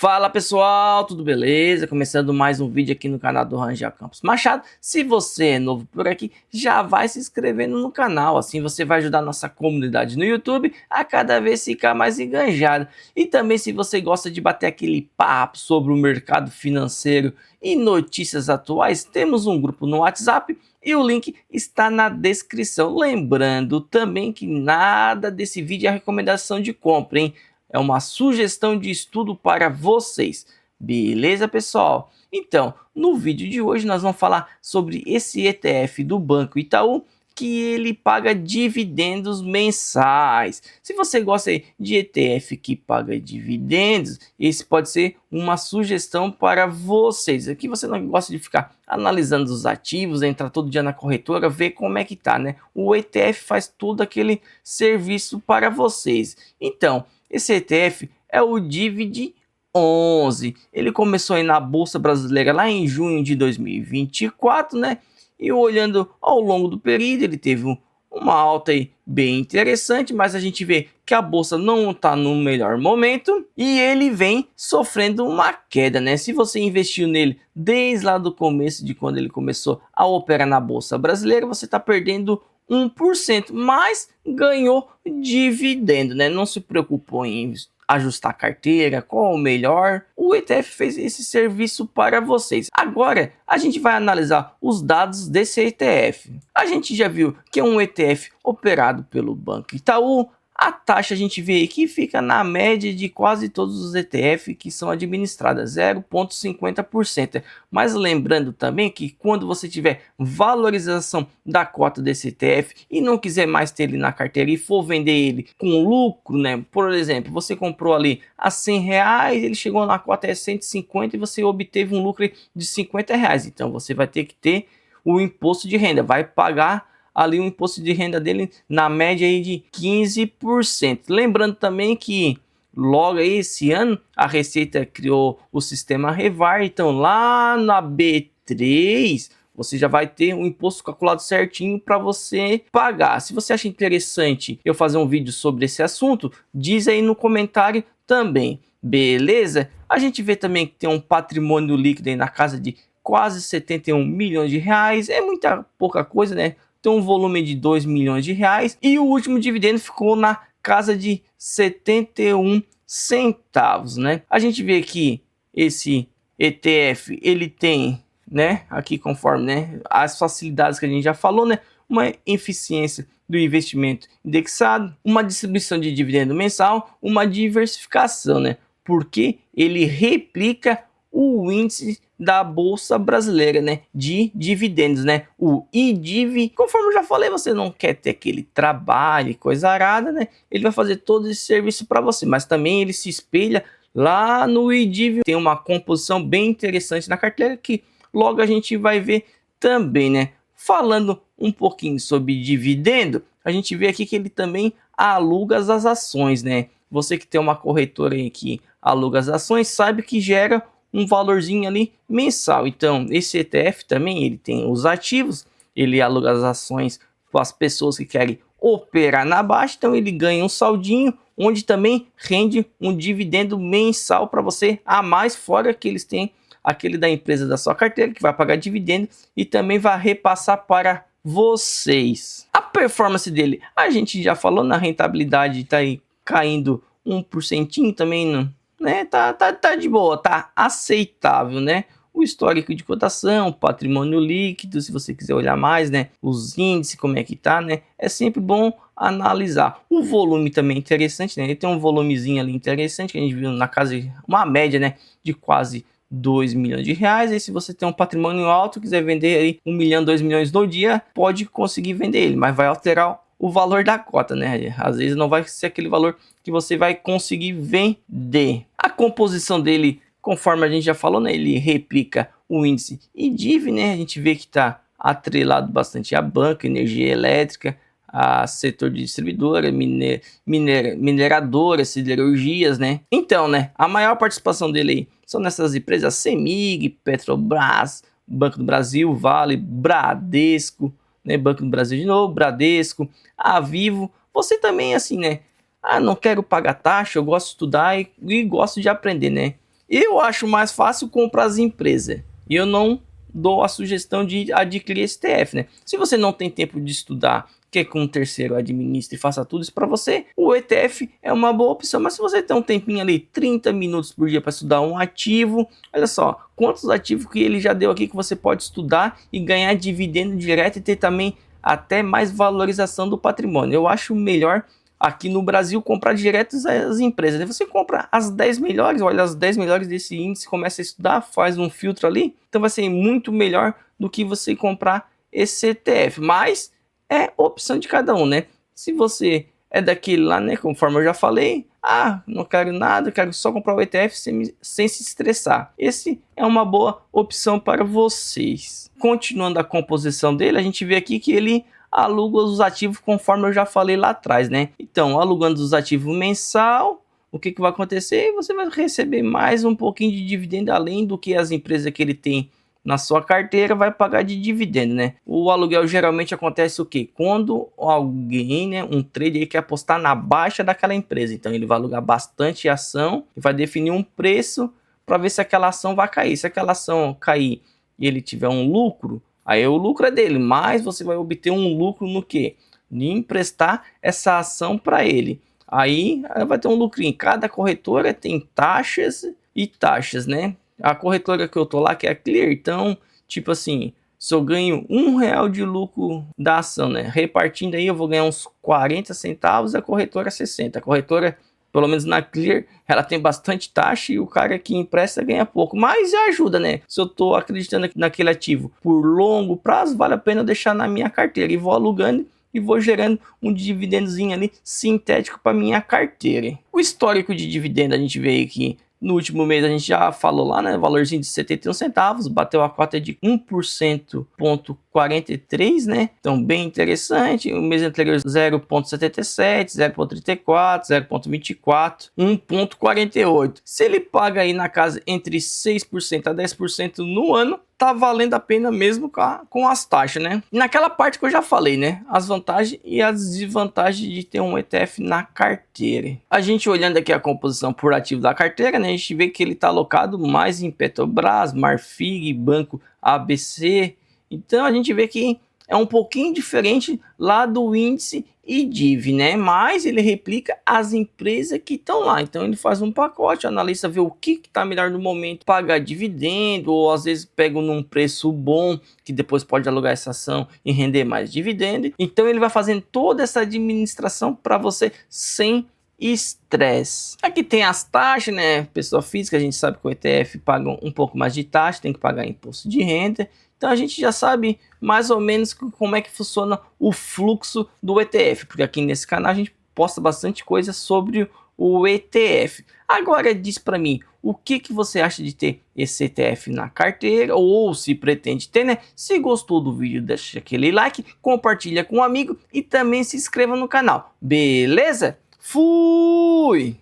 Fala pessoal, tudo beleza? Começando mais um vídeo aqui no canal do Rangel Campos Machado. Se você é novo por aqui, já vai se inscrevendo no canal, assim você vai ajudar a nossa comunidade no YouTube a cada vez ficar mais enganjada. E também se você gosta de bater aquele papo sobre o mercado financeiro e notícias atuais, temos um grupo no WhatsApp e o link está na descrição. Lembrando também que nada desse vídeo é recomendação de compra, hein? É uma sugestão de estudo para vocês. Beleza, pessoal? Então, no vídeo de hoje nós vamos falar sobre esse ETF do Banco Itaú, que ele paga dividendos mensais. Se você gosta de ETF que paga dividendos, esse pode ser uma sugestão para vocês. Aqui você não gosta de ficar analisando os ativos, entrar todo dia na corretora, ver como é que tá, né? O ETF faz todo aquele serviço para vocês. Então, esse ETF é o Divid 11. Ele começou aí na Bolsa Brasileira lá em junho de 2024, né? E olhando ao longo do período, ele teve uma alta aí bem interessante, mas a gente vê que a bolsa não está no melhor momento e ele vem sofrendo uma queda, né? Se você investiu nele desde lá do começo, de quando ele começou a operar na Bolsa Brasileira, você está perdendo 1%, mas ganhou dividendo, né? Não se preocupou em ajustar a carteira, qual o melhor. O ETF fez esse serviço para vocês. Agora a gente vai analisar os dados desse ETF. A gente já viu que é um ETF operado pelo Banco Itaú. A taxa a gente vê que fica na média de quase todos os ETF que são administrados, 0,50%. Mas lembrando também que quando você tiver valorização da cota desse ETF e não quiser mais ter ele na carteira e for vender ele com lucro, né? Por exemplo, você comprou ali a R$100, ele chegou na cota 150 e você obteve um lucro de R$50. Então você vai ter que ter o imposto de renda, vai pagar ali o imposto de renda dele na média aí de 15%. Lembrando também que logo aí esse ano a Receita criou o sistema Revar, então lá na B3 você já vai ter um imposto calculado certinho para você pagar. Se você acha interessante eu fazer um vídeo sobre esse assunto, diz aí no comentário também, beleza? A gente vê também que tem um patrimônio líquido aí na casa de quase 71 milhões de reais, é muita pouca coisa, né? Tem um volume de 2 milhões de reais e o último dividendo ficou na casa de 71 centavos, né? A gente vê que esse ETF, ele tem, né, aqui conforme, né, as facilidades que a gente já falou, né, uma eficiência do investimento indexado, uma distribuição de dividendo mensal, uma diversificação, né? Porque ele replica o índice da Bolsa Brasileira, né, de dividendos, né, o IDIV. Conforme eu já falei, você não quer ter aquele trabalho, coisa arada, né, ele vai fazer todo esse serviço para você, mas também ele se espelha lá no IDIV, tem uma composição bem interessante na carteira que logo a gente vai ver também, né. Falando um pouquinho sobre dividendo, a gente vê aqui que ele também aluga as ações, né. Você que tem uma corretora aí que aluga as ações, sabe que gera um valorzinho ali mensal. Então esse ETF também ele tem os ativos, ele aluga as ações para as pessoas que querem operar na baixa, então ele ganha um saldinho onde também rende um dividendo mensal para você a mais, fora que eles têm aquele da empresa da sua carteira que vai pagar dividendo e também vai repassar para vocês. A performance dele, a gente já falou, na rentabilidade está aí caindo 1% também, não, né? Tá de boa, tá aceitável, né? O histórico de cotação, patrimônio líquido, se você quiser olhar mais, né? Os índices, como é que tá, né? É sempre bom analisar. O volume também é interessante, né? Ele tem um volumezinho ali interessante que a gente viu na casa, uma média, né? De quase 2 milhões de reais. E se você tem um patrimônio alto, quiser vender aí 1 milhão, 2 milhões no dia, pode conseguir vender ele, mas vai alterar o valor da cota, né? Às vezes não vai ser aquele valor que você vai conseguir vender. A composição dele, conforme a gente já falou, né? Ele replica o índice IDIV, né? A gente vê que está atrelado bastante a banca, energia elétrica, a setor de distribuidora, mineradora, siderurgias, né? Então, né? A maior participação dele aí são nessas empresas CEMIG, Petrobras, Banco do Brasil, Vale, Bradesco, né? Banco do Brasil de novo, Bradesco, a Vivo. Você também assim, né? Ah, não quero pagar taxa, eu gosto de estudar e gosto de aprender, né? Eu acho mais fácil comprar as empresas. E eu não dou a sugestão de adquirir esse ETF, né? Se você não tem tempo de estudar, quer que um terceiro administre e faça tudo isso para você, o ETF é uma boa opção. Mas se você tem um tempinho ali, 30 minutos por dia para estudar um ativo, olha só, quantos ativos que ele já deu aqui que você pode estudar e ganhar dividendo direto e ter também até mais valorização do patrimônio. Eu acho melhor aqui no Brasil comprar direto as empresas. Você compra as 10 melhores, olha as 10 melhores desse índice, começa a estudar, faz um filtro ali, então vai ser muito melhor do que você comprar esse ETF. Mas é opção de cada um, né? Se você é daquele lá, né, conforme eu já falei, não quero nada, quero só comprar o ETF sem se estressar. Esse é uma boa opção para vocês. Continuando a composição dele, a gente vê aqui que ele aluga os ativos conforme eu já falei lá atrás, né? Então, alugando os ativos mensal, o que vai acontecer? Você vai receber mais um pouquinho de dividendo, além do que as empresas que ele tem na sua carteira vai pagar de dividendo, né? O aluguel geralmente acontece o quê? Quando alguém, né, um trader quer apostar na baixa daquela empresa. Então ele vai alugar bastante ação e vai definir um preço para ver se aquela ação vai cair. Se aquela ação cair e ele tiver um lucro, aí o lucro é dele, mas você vai obter um lucro no quê? De emprestar essa ação para ele. Aí vai ter um lucrinho. Cada corretora tem taxas e taxas, né? A corretora que eu tô lá, que é a Clear, então, tipo assim, se eu ganho R$1 de lucro da ação, né? Repartindo aí, eu vou ganhar uns 40 centavos, a corretora 60. A corretora, pelo menos na Clear, ela tem bastante taxa e o cara que empresta ganha pouco. Mas ajuda, né? Se eu tô acreditando naquele ativo por longo prazo, vale a pena eu deixar na minha carteira. E vou alugando e vou gerando um dividendozinho ali sintético para minha carteira. O histórico de dividendo a gente vê aqui. No último mês a gente já falou lá, né? Valorzinho de 71 centavos, bateu a cota de 1,43%, né? Então bem interessante. O mês anterior 0,77, 0,34, 0,24, 1,48. Se ele paga aí na casa entre 6% a 10% no ano, tá valendo a pena mesmo com as taxas, né? Naquela parte que eu já falei, né? As vantagens e as desvantagens de ter um ETF na carteira. A gente olhando aqui a composição por ativo da carteira, né? A gente vê que ele tá alocado mais em Petrobras, Marfrig, Banco ABC. Então a gente vê que é um pouquinho diferente lá do índice IDIV, né? Mas ele replica as empresas que estão lá. Então ele faz um pacote, o analista vê o que está melhor no momento, pagar dividendo, ou às vezes pega num preço bom, que depois pode alugar essa ação e render mais dividendo. Então ele vai fazendo toda essa administração para você sem estresse. Aqui tem as taxas, né? Pessoa física, a gente sabe que o ETF paga um pouco mais de taxa, tem que pagar imposto de renda. Então a gente já sabe mais ou menos como é que funciona o fluxo do ETF, porque aqui nesse canal a gente posta bastante coisa sobre o ETF. Agora diz para mim, o que você acha de ter esse ETF na carteira, ou se pretende ter, né? Se gostou do vídeo, deixa aquele like, compartilha com um amigo e também se inscreva no canal, beleza? Fui!